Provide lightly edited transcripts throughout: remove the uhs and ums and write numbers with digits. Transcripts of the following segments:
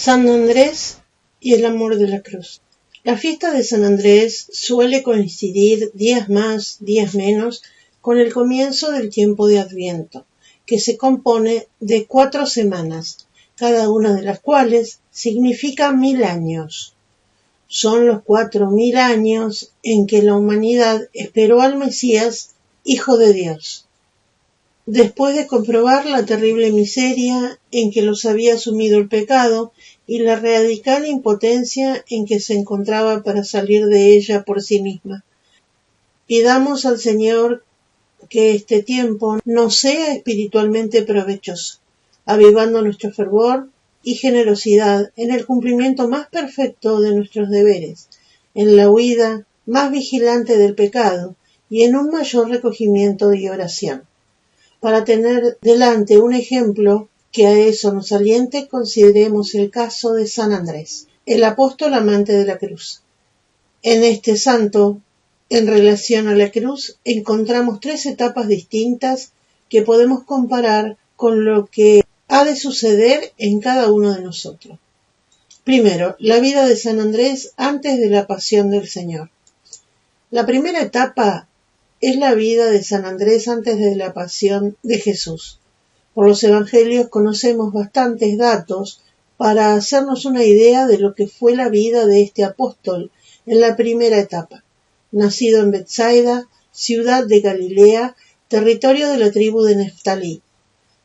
San Andrés y el amor de la cruz. La fiesta de San Andrés suele coincidir días más, días menos, con el comienzo del tiempo de Adviento, que se compone de 4 semanas, cada una de las cuales significa 1000 años. Son los 4000 años en que la humanidad esperó al Mesías, Hijo de Dios. Después de comprobar la terrible miseria en que los había sumido el pecado y la radical impotencia en que se encontraba para salir de ella por sí misma, pidamos al Señor que este tiempo nos sea espiritualmente provechoso, avivando nuestro fervor y generosidad en el cumplimiento más perfecto de nuestros deberes, en la huida más vigilante del pecado y en un mayor recogimiento y oración. Para tener delante un ejemplo que a eso nos aliente, consideremos el caso de San Andrés, el apóstol amante de la cruz. En este santo, en relación a la cruz, encontramos 3 etapas distintas que podemos comparar con lo que ha de suceder en cada uno de nosotros. Primero, la vida de San Andrés antes de la pasión del Señor. La primera etapa es la vida de San Andrés antes de la pasión de Jesús. Por los evangelios conocemos bastantes datos para hacernos una idea de lo que fue la vida de este apóstol en la primera etapa. Nacido en Betsaida, ciudad de Galilea, territorio de la tribu de Neftalí.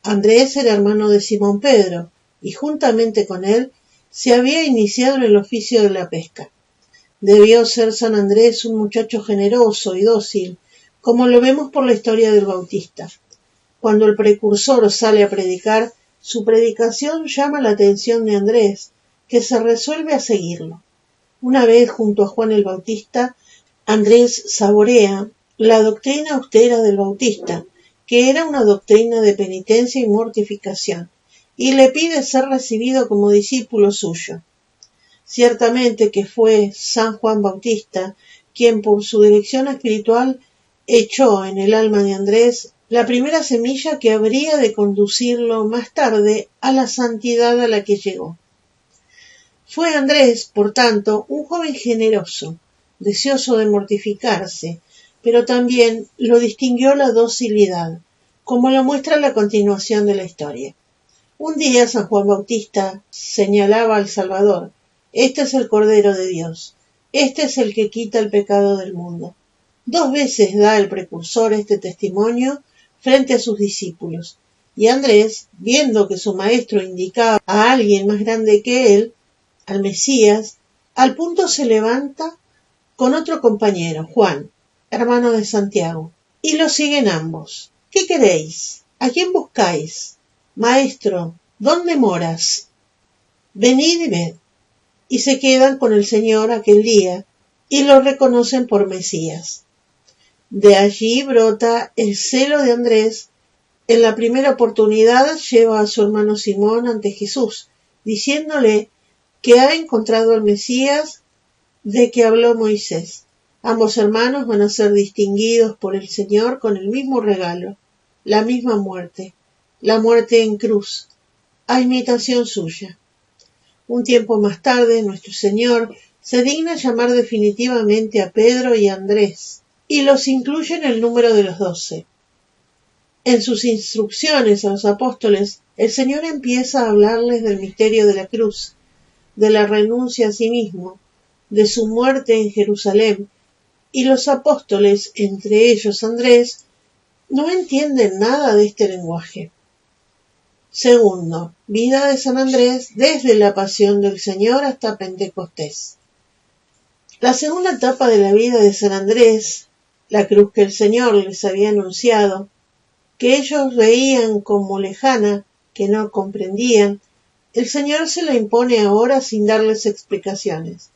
Andrés era hermano de Simón Pedro y juntamente con él se había iniciado en el oficio de la pesca. Debió ser San Andrés un muchacho generoso y dócil, como lo vemos por la historia del Bautista. Cuando el precursor sale a predicar, su predicación llama la atención de Andrés, que se resuelve a seguirlo. Una vez junto a Juan el Bautista, Andrés saborea la doctrina austera del Bautista, que era una doctrina de penitencia y mortificación, y le pide ser recibido como discípulo suyo. Ciertamente que fue San Juan Bautista quien por su dirección espiritual echó en el alma de Andrés la primera semilla que habría de conducirlo más tarde a la santidad a la que llegó. Fue Andrés, por tanto, un joven generoso, deseoso de mortificarse, pero también lo distinguió la docilidad, como lo muestra la continuación de la historia. Un día San Juan Bautista señalaba al Salvador: «Este es el Cordero de Dios, este es el que quita el pecado del mundo». 2 veces da el precursor este testimonio frente a sus discípulos, y Andrés, viendo que su maestro indicaba a alguien más grande que él, al Mesías, al punto se levanta con otro compañero, Juan, hermano de Santiago, y lo siguen ambos. «¿Qué queréis? ¿A quién buscáis? Maestro, ¿dónde moras? Venid y ved». Y se quedan con el Señor aquel día y lo reconocen por Mesías. De allí brota el celo de Andrés. En la primera oportunidad lleva a su hermano Simón ante Jesús, diciéndole que ha encontrado al Mesías de que habló Moisés. Ambos hermanos van a ser distinguidos por el Señor con el mismo regalo, la misma muerte, la muerte en cruz, a imitación suya. Un tiempo más tarde, nuestro Señor se digna llamar definitivamente a Pedro y a Andrés, y los incluye en el número de los 12. En sus instrucciones a los apóstoles, el Señor empieza a hablarles del misterio de la cruz, de la renuncia a sí mismo, de su muerte en Jerusalén, y los apóstoles, entre ellos Andrés, no entienden nada de este lenguaje. Segundo, vida de San Andrés desde la pasión del Señor hasta Pentecostés. La segunda etapa de la vida de San Andrés, la cruz que el Señor les había anunciado, que ellos veían como lejana, que no comprendían, el Señor se la impone ahora sin darles explicaciones,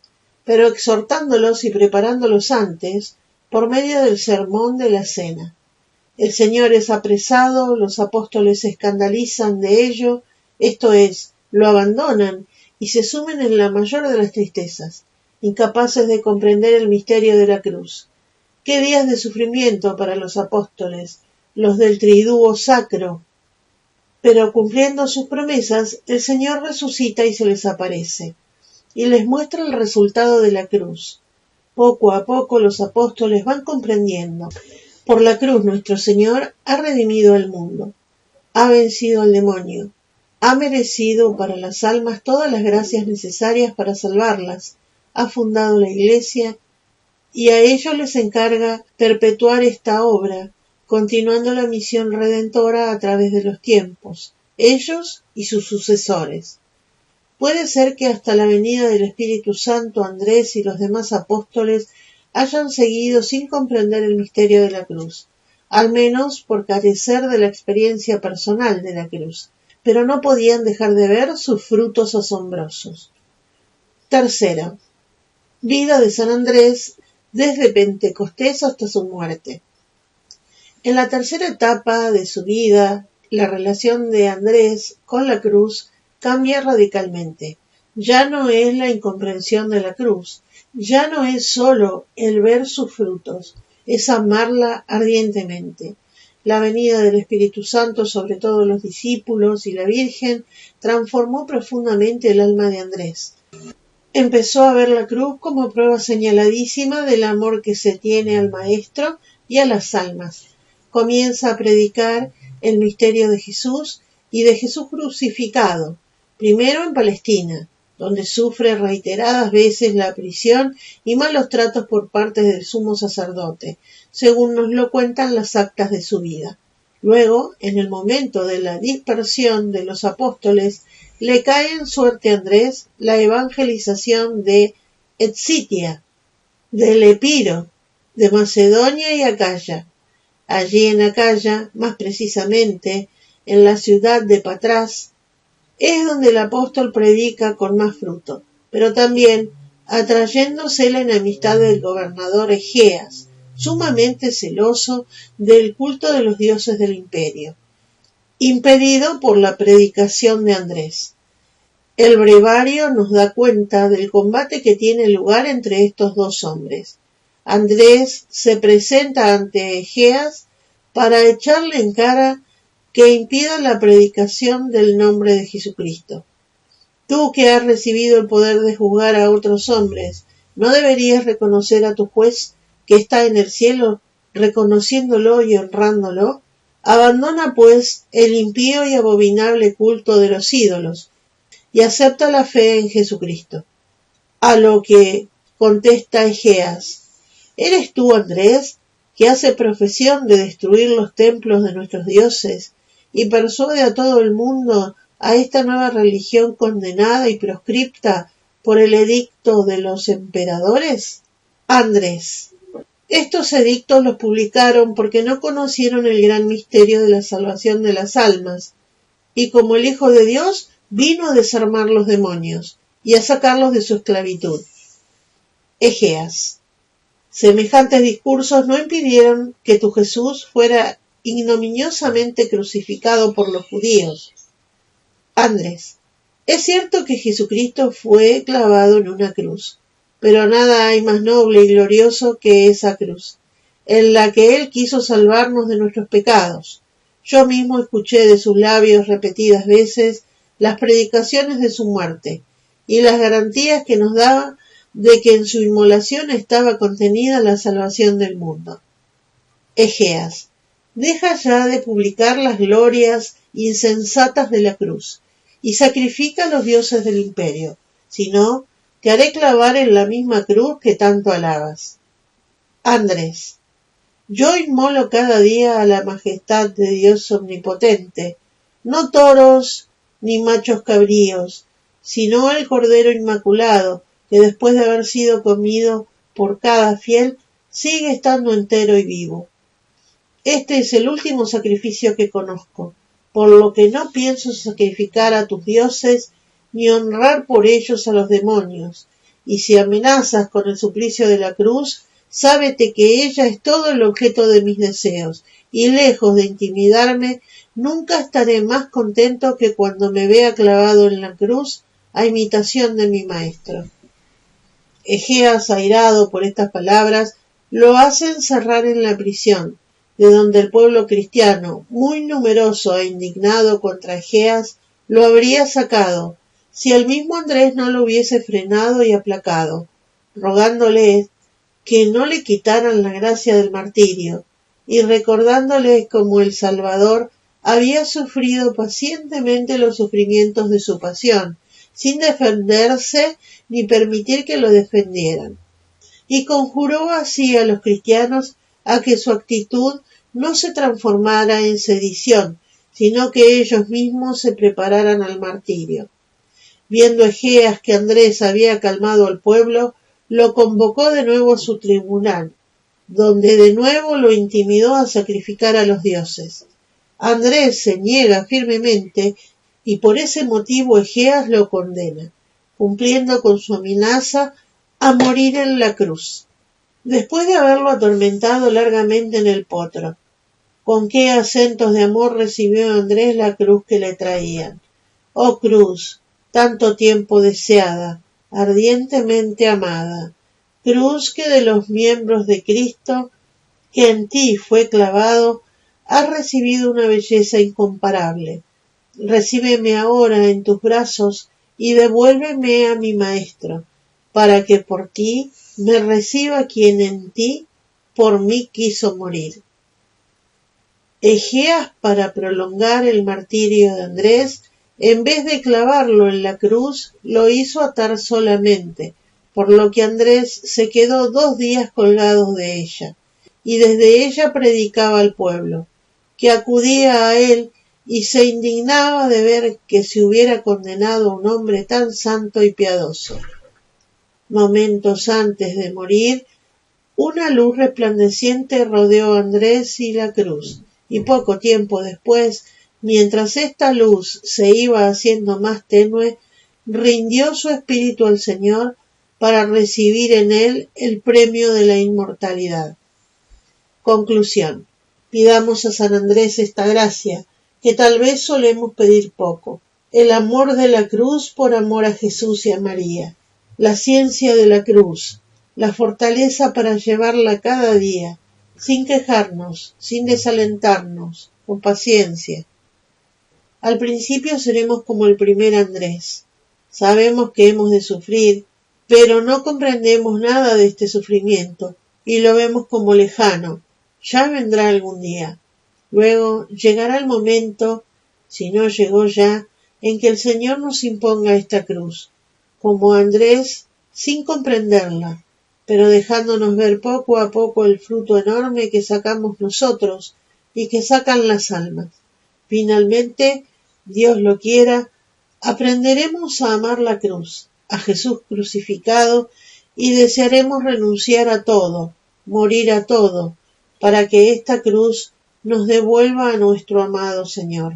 pero exhortándolos y preparándolos antes por medio del sermón de la cena. El Señor es apresado, los apóstoles se escandalizan de ello, esto es, lo abandonan y se sumen en la mayor de las tristezas, incapaces de comprender el misterio de la cruz. ¡Qué días de sufrimiento para los apóstoles, los del triduo sacro! Pero cumpliendo sus promesas, el Señor resucita y se les aparece, y les muestra el resultado de la cruz. Poco a poco los apóstoles van comprendiendo. Por la cruz nuestro Señor ha redimido al mundo, ha vencido al demonio, ha merecido para las almas todas las gracias necesarias para salvarlas, ha fundado la Iglesia y a ellos les encarga perpetuar esta obra, continuando la misión redentora a través de los tiempos, ellos y sus sucesores. Puede ser que hasta la venida del Espíritu Santo Andrés y los demás apóstoles hayan seguido sin comprender el misterio de la cruz, al menos por carecer de la experiencia personal de la cruz, pero no podían dejar de ver sus frutos asombrosos. Tercera, vida de San Andrés desde Pentecostés hasta su muerte. En la tercera etapa de su vida, la relación de Andrés con la cruz cambia radicalmente. Ya no es la incomprensión de la cruz, ya no es sólo el ver sus frutos, es amarla ardientemente. La venida del Espíritu Santo sobre todos los discípulos y la Virgen transformó profundamente el alma de Andrés. Empezó a ver la cruz como prueba señaladísima del amor que se tiene al Maestro y a las almas. Comienza a predicar el misterio de Jesús y de Jesús crucificado, primero en Palestina, donde sufre reiteradas veces la prisión y malos tratos por parte del sumo sacerdote, según nos lo cuentan las actas de su vida. Luego, en el momento de la dispersión de los apóstoles, le cae en suerte a Andrés la evangelización de Escitia, del Epiro, de Macedonia y Acaya. Allí en Acaya, más precisamente en la ciudad de Patras, es donde el apóstol predica con más fruto, pero también atrayéndose la enemistad del gobernador Egeas, sumamente celoso del culto de los dioses del imperio, impedido por la predicación de Andrés. El brevario nos da cuenta del combate que tiene lugar entre estos dos hombres. Andrés se presenta ante Egeas para echarle en cara que impida la predicación del nombre de Jesucristo. Tú que has recibido el poder de juzgar a otros hombres, ¿no deberías reconocer a tu juez que está en el cielo, reconociéndolo y honrándolo? Abandona, pues, el impío y abominable culto de los ídolos, y acepta la fe en Jesucristo. A lo que contesta Egeas: ¿eres tú, Andrés, que hace profesión de destruir los templos de nuestros dioses y persuade a todo el mundo a esta nueva religión condenada y proscripta por el edicto de los emperadores? Andrés: estos edictos los publicaron porque no conocieron el gran misterio de la salvación de las almas, y como el Hijo de Dios vino a desarmar los demonios y a sacarlos de su esclavitud. Egeas: semejantes discursos no impidieron que tu Jesús fuera ignominiosamente crucificado por los judíos. Andrés: es cierto que Jesucristo fue clavado en una cruz, pero nada hay más noble y glorioso que esa cruz, en la que Él quiso salvarnos de nuestros pecados. Yo mismo escuché de sus labios repetidas veces las predicaciones de su muerte y las garantías que nos daba de que en su inmolación estaba contenida la salvación del mundo. Egeas: deja ya de publicar las glorias insensatas de la cruz y sacrifica a los dioses del imperio, si no, te haré clavar en la misma cruz que tanto alabas. Andrés: yo inmolo cada día a la majestad de Dios omnipotente, no toros ni machos cabríos, sino el Cordero Inmaculado, que después de haber sido comido por cada fiel, sigue estando entero y vivo. Este es el último sacrificio que conozco, por lo que no pienso sacrificar a tus dioses ni honrar por ellos a los demonios, y si amenazas con el suplicio de la cruz, sábete que ella es todo el objeto de mis deseos, y lejos de intimidarme, nunca estaré más contento que cuando me vea clavado en la cruz a imitación de mi Maestro. Egeas, airado por estas palabras, lo hace encerrar en la prisión, de donde el pueblo cristiano, muy numeroso e indignado contra Egeas, lo habría sacado, si el mismo Andrés no lo hubiese frenado y aplacado, rogándole que no le quitaran la gracia del martirio, y recordándole cómo el Salvador había sufrido pacientemente los sufrimientos de su pasión, sin defenderse ni permitir que lo defendieran. Y conjuró así a los cristianos a que su actitud no se transformara en sedición, sino que ellos mismos se prepararan al martirio. Viendo Egeas que Andrés había calmado al pueblo, lo convocó de nuevo a su tribunal, donde de nuevo lo intimidó a sacrificar a los dioses. Andrés se niega firmemente y por ese motivo Egeas lo condena, cumpliendo con su amenaza a morir en la cruz. Después de haberlo atormentado largamente en el potro, con qué acentos de amor recibió Andrés la cruz que le traían. Oh cruz, tanto tiempo deseada, ardientemente amada, cruz que de los miembros de Cristo, que en ti fue clavado, has recibido una belleza incomparable. Recíbeme ahora en tus brazos y devuélveme a mi Maestro, para que por ti me reciba quien en ti por mí quiso morir. Egeas, para prolongar el martirio de Andrés, en vez de clavarlo en la cruz, lo hizo atar solamente, por lo que Andrés se quedó 2 días colgado de ella, y desde ella predicaba al pueblo, que acudía a él y se indignaba de ver que se hubiera condenado a un hombre tan santo y piadoso. Momentos antes de morir, una luz resplandeciente rodeó a Andrés y la cruz, y poco tiempo después, mientras esta luz se iba haciendo más tenue, rindió su espíritu al Señor para recibir en él el premio de la inmortalidad. Conclusión. Pidamos a San Andrés esta gracia, que tal vez solemos pedir poco: el amor de la cruz por amor a Jesús y a María, la ciencia de la cruz, la fortaleza para llevarla cada día, sin quejarnos, sin desalentarnos, con paciencia. Al principio seremos como el primer Andrés. Sabemos que hemos de sufrir, pero no comprendemos nada de este sufrimiento y lo vemos como lejano. Ya vendrá algún día. Luego llegará el momento, si no llegó ya, en que el Señor nos imponga esta cruz, como Andrés, sin comprenderla, pero dejándonos ver poco a poco el fruto enorme que sacamos nosotros y que sacan las almas. Finalmente, Dios lo quiera, aprenderemos a amar la cruz, a Jesús crucificado, y desearemos renunciar a todo, morir a todo, para que esta cruz nos devuelva a nuestro amado Señor.